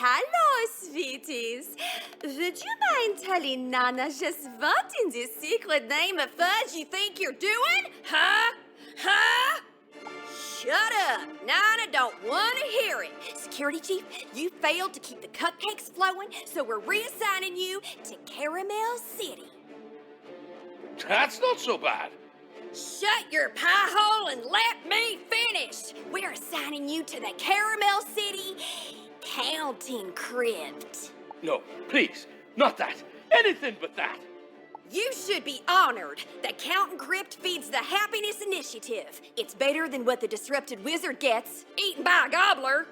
Hello, sweeties. Would you mind telling Nana just what in the secret name of fudge you think you're doing? Huh? Huh? Shut up. Nana don't want to hear it. Security Chief, you failed to keep the cupcakes flowing, so we're reassigning you to Karamelle City. That's not so bad. Shut your pie hole and let me finish. We're assigning you to the Karamelle City Counting Crypt. No, please, not that. Anything but that. You should be honored. The Counting Crypt feeds the Happiness Initiative. It's better than what the disrupted wizard gets, eaten by a gobbler.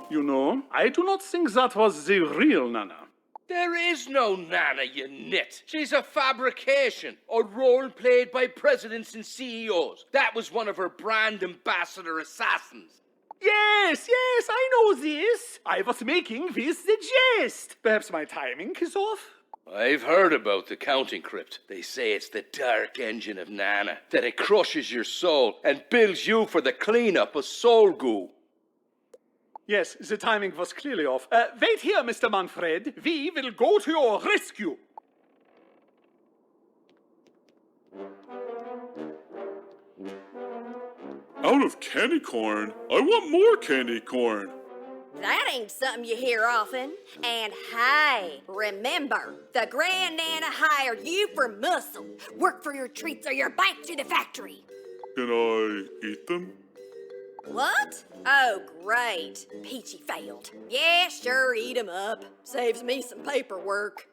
You know, I do not think that was the real Nana. There is no Nana, you nit. She's a fabrication, a role played by presidents and CEOs. That was one of her brand ambassador assassins. Yes, I know this. I was making this the jest. Perhaps my timing is off? I've heard about the Counting Crypt. They say it's the dark engine of Nana, that it crushes your soul and builds you for the cleanup of soul goo. Yes, the timing was clearly off. Wait here, Mr. Manfred. We will go to your rescue. Out of candy corn? I want more candy corn. That ain't something you hear often. And hey, remember, the Grand Nana hired you for muscle. Work for your treats or you're back to the factory. Can I eat them? What? Oh, great. Peachy failed. Yeah, sure, eat 'em up. Saves me some paperwork.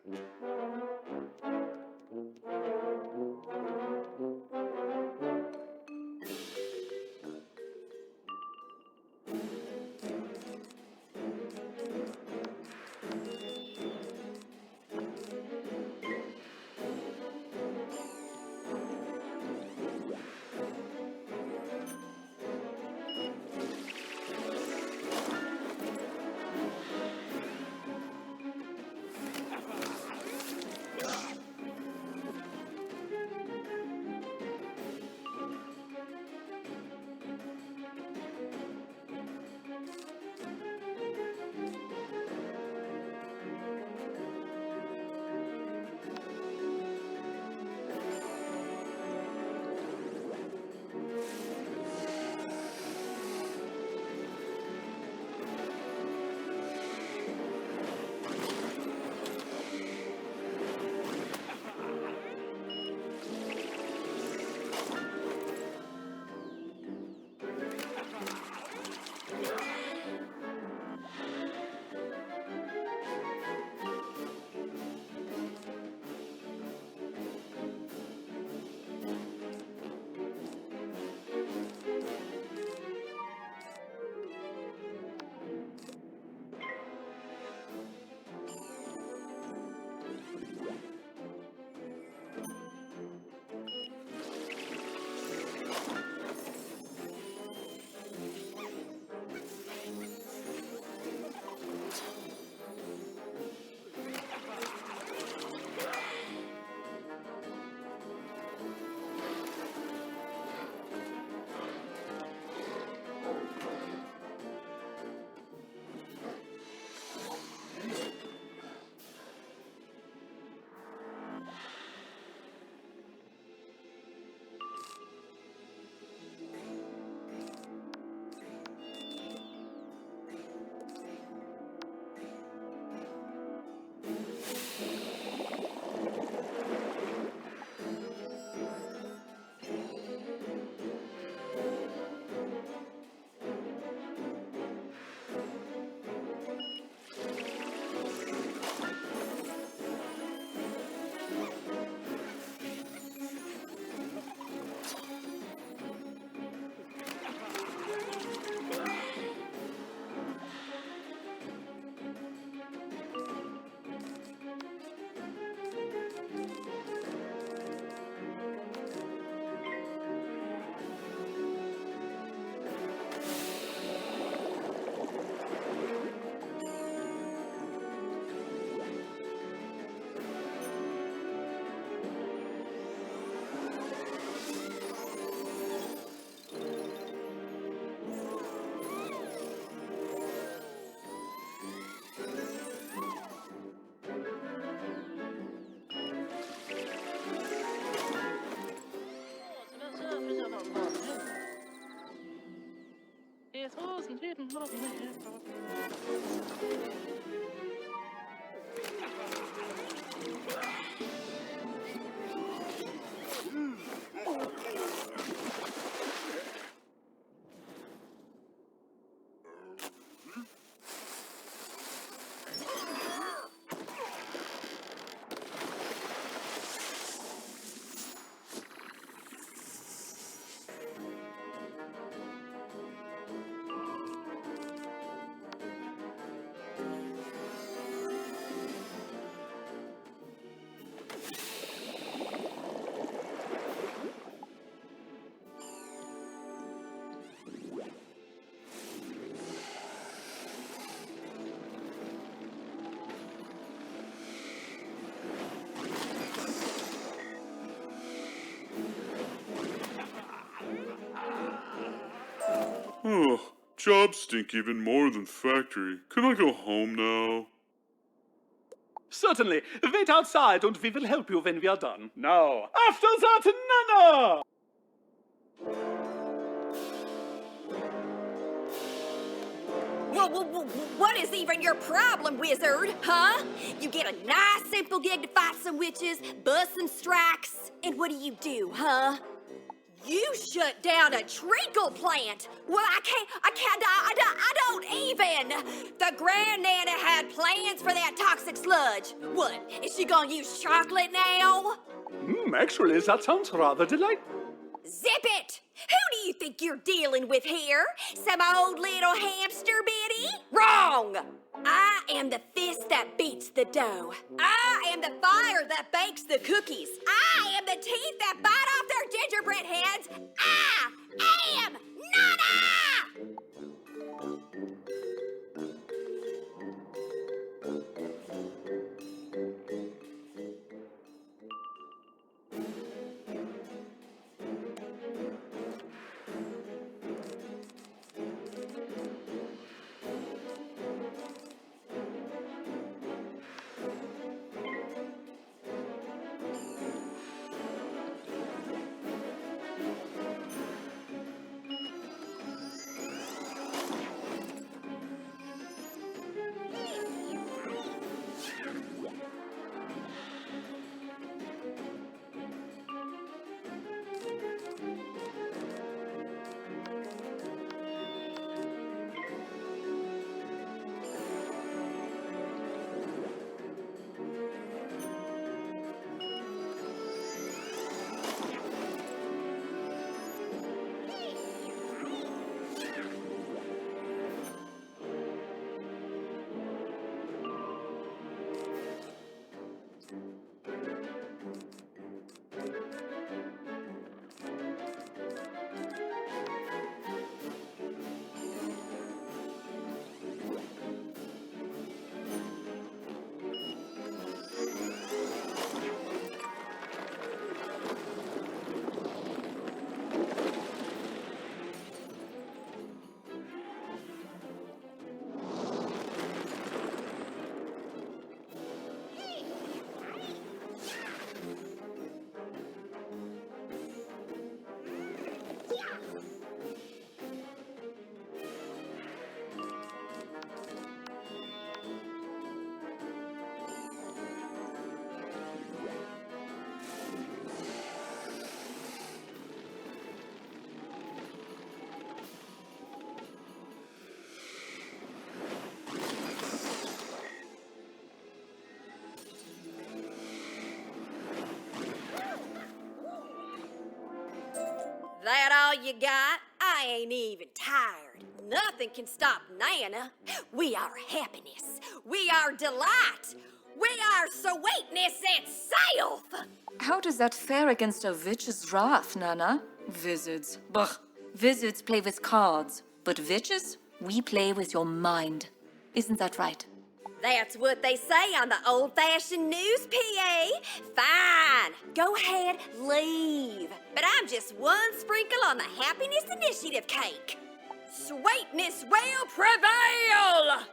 Oh, jobs stink even more than factory. Can I go home now? Certainly. Wait outside and we will help you when we are done. Now, after that, Nana! What is even your problem, wizard? Huh? You get a nice simple gig to fight some witches, bust some strikes, and what do, huh? You shut down a treacle plant. Well, I don't even. The Grand Nana had plans for that toxic sludge. What, is she gonna use chocolate now? Actually, that sounds rather delightful. Zip it! Who do you think you're dealing with here? Some old little hamster biddy? Wrong! I am the fist that beats the dough. I am the fire that bakes the cookies. I am the teeth that bite off their gingerbread heads. I am Nana! That all you got? I ain't even tired. Nothing can stop Nana. We are happiness. We are delight. We are sweetness itself. How does that fare against a witch's wrath, Nana? Wizards. Bah. Wizards play with cards, but witches, we play with your mind. Isn't that right? That's what they say on the old-fashioned news, PA. Fine. Go ahead, leave. But I'm just one sprinkle on the Happiness Initiative cake. Sweetness will prevail!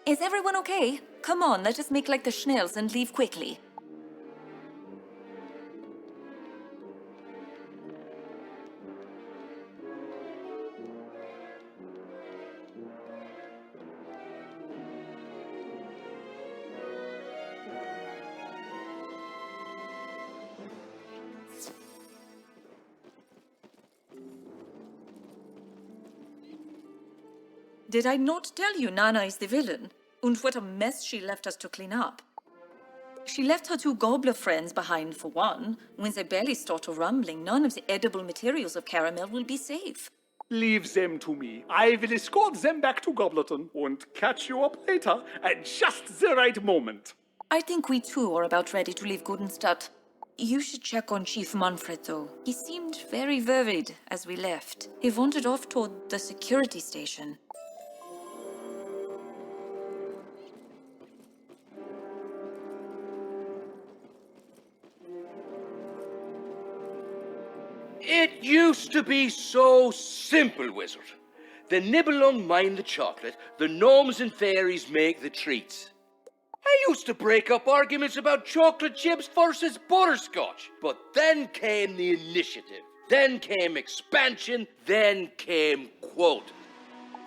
Is everyone okay? Come on, let us make like the Schnells and leave quickly. Did I not tell you Nana is the villain? And what a mess she left us to clean up. She left her two gobbler friends behind for one. When their bellies start rumbling, none of the edible materials of Karamelle will be safe. Leave them to me. I will escort them back to Gobleton and catch you up later at just the right moment. I think we too are about ready to leave Gudenstadt. You should check on Chief Manfred, though. He seemed very worried as we left. He wandered off toward the security station. It used to be so simple, Wizard. The Nibelung mine the chocolate, the gnomes and fairies make the treats. I used to break up arguments about chocolate chips versus butterscotch. But then came the initiative. Then came expansion. Then came quote.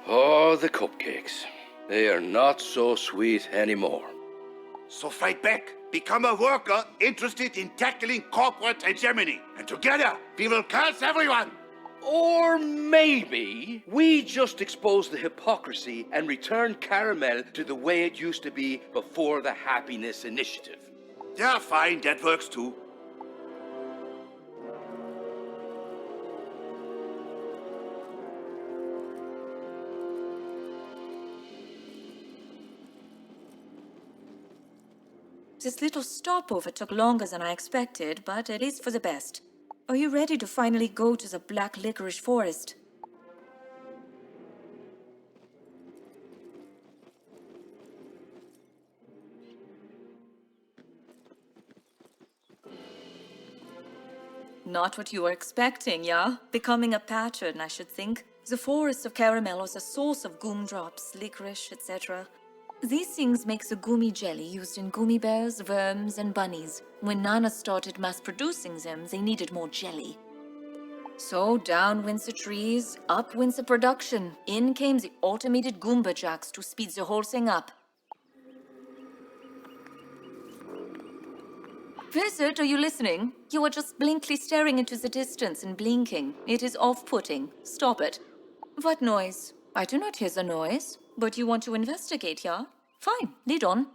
Oh, the cupcakes. They are not so sweet anymore. So fight back. Become a worker interested in tackling corporate hegemony. And together, we will curse everyone. Or maybe we just expose the hypocrisy and return Karamelle to the way it used to be before the Happiness Initiative. Yeah, fine, that works too. This little stopover took longer than I expected, but it is for the best. Are you ready to finally go to the Black Licorice Forest? Not what you were expecting, yeah? Becoming a pattern, I should think. The forests of Karamelle is a source of gumdrops, licorice, etc. These things make the gummy jelly used in gummy bears, worms, and bunnies. When Nana started mass-producing them, they needed more jelly. So down went the trees, up went the production. In came the automated Goomba jacks to speed the whole thing up. Wizard, are you listening? You are just blankly staring into the distance and blinking. It is off-putting. Stop it. What noise? I do not hear the noise. But you want to investigate, yeah? Fine, lead on.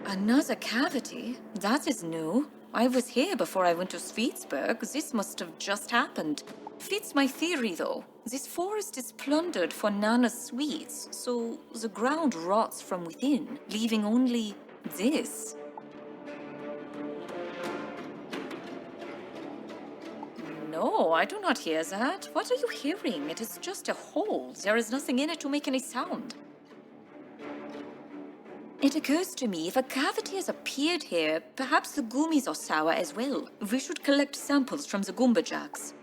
Another cavity? That is new. I was here before I went to Sweetsburg. This must have just happened. Fits my theory, though. This forest is plundered for Nana's sweets, so the ground rots from within, leaving only this. No, I do not hear that. What are you hearing? It is just a hole. There is nothing in it to make any sound. It occurs to me, if a cavity has appeared here, perhaps the gummies are sour as well. We should collect samples from the Goomba jacks.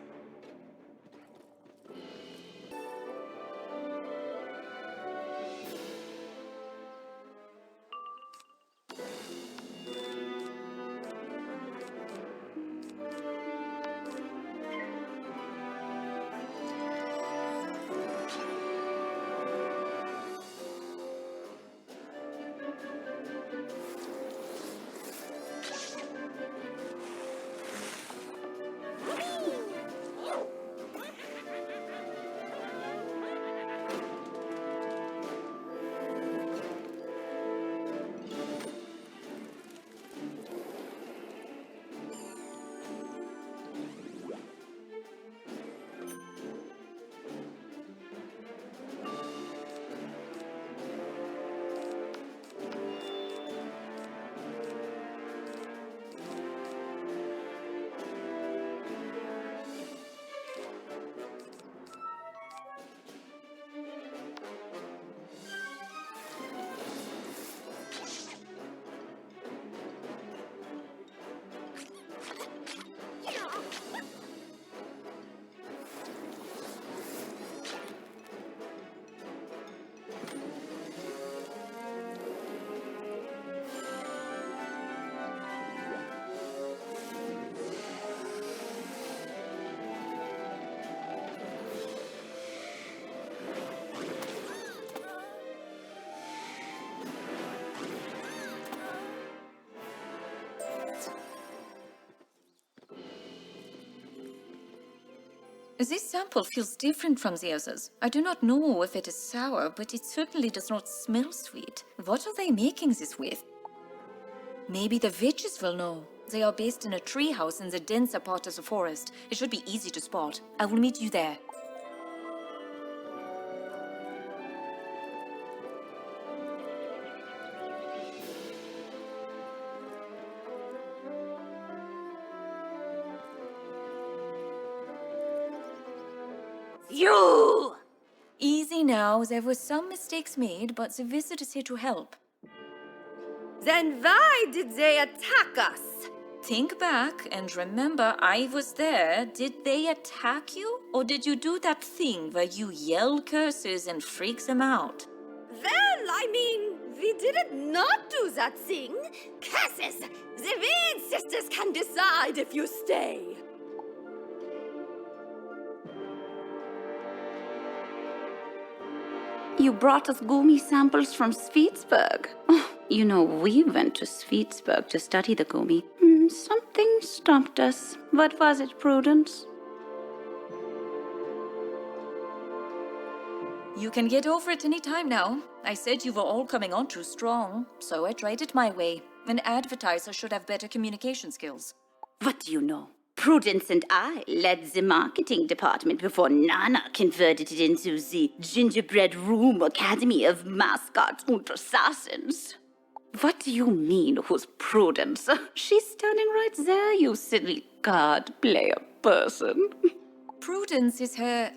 This sample feels different from the others. I do not know if it is sour, but it certainly does not smell sweet. What are they making this with? Maybe the witches will know. They are based in a treehouse in the denser part of the forest. It should be easy to spot. I will meet you there. You! Easy now. There were some mistakes made, but the wizard is here to help. Then why did they attack us? Think back and remember I was there. Did they attack you? Or did you do that thing where you yell curses and freak them out? Well, I mean, we did not do that thing. Curses! The Weird Sisters can decide if you stay. You brought us gummy samples from Sweetsburg. You know, we went to Sweetsburg to study the gummy. Something stopped us. What was it, Prudence? You can get over it any time now. I said you were all coming on too strong, so I tried it my way. An advertiser should have better communication skills. What do you know? Prudence and I led the marketing department before Nana converted it into the Gingerbread Room Academy of Mascots und Assassins. What do you mean, who's Prudence? She's standing right there, you silly card player person. Prudence is her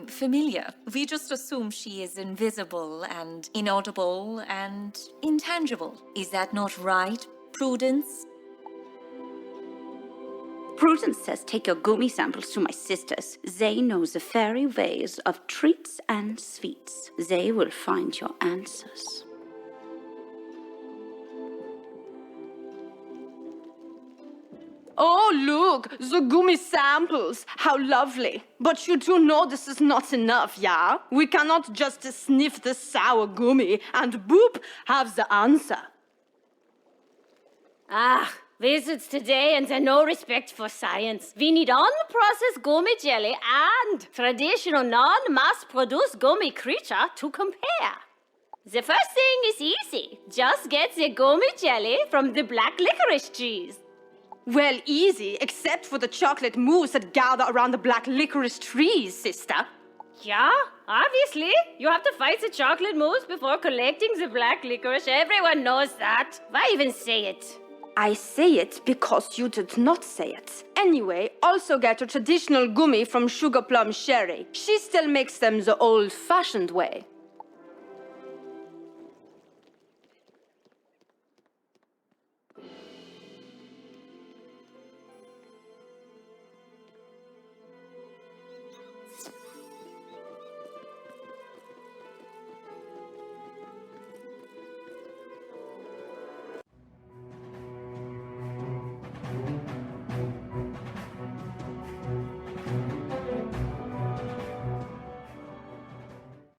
familiar. We just assume she is invisible and inaudible and intangible. Is that not right, Prudence? Prudence says take your gummy samples to my sisters. They know the fairy ways of treats and sweets. They will find your answers. Oh, look, the gummy samples. How lovely. But you do know this is not enough, yeah? We cannot just sniff the sour gummy and boop, have the answer. Ah, wizards today and their no respect for science. We need unprocessed gummy jelly and traditional non-mass-produced gummy creature to compare. The first thing is easy. Just get the gummy jelly from the black licorice trees. Well, easy, except for the chocolate mousse that gather around the black licorice trees, sister. Yeah, obviously. You have to fight the chocolate mousse before collecting the black licorice. Everyone knows that. Why even say it? I say it because you did not say it. Anyway, also get a traditional gummy from Sugar Plum Sherry. She still makes them the old-fashioned way.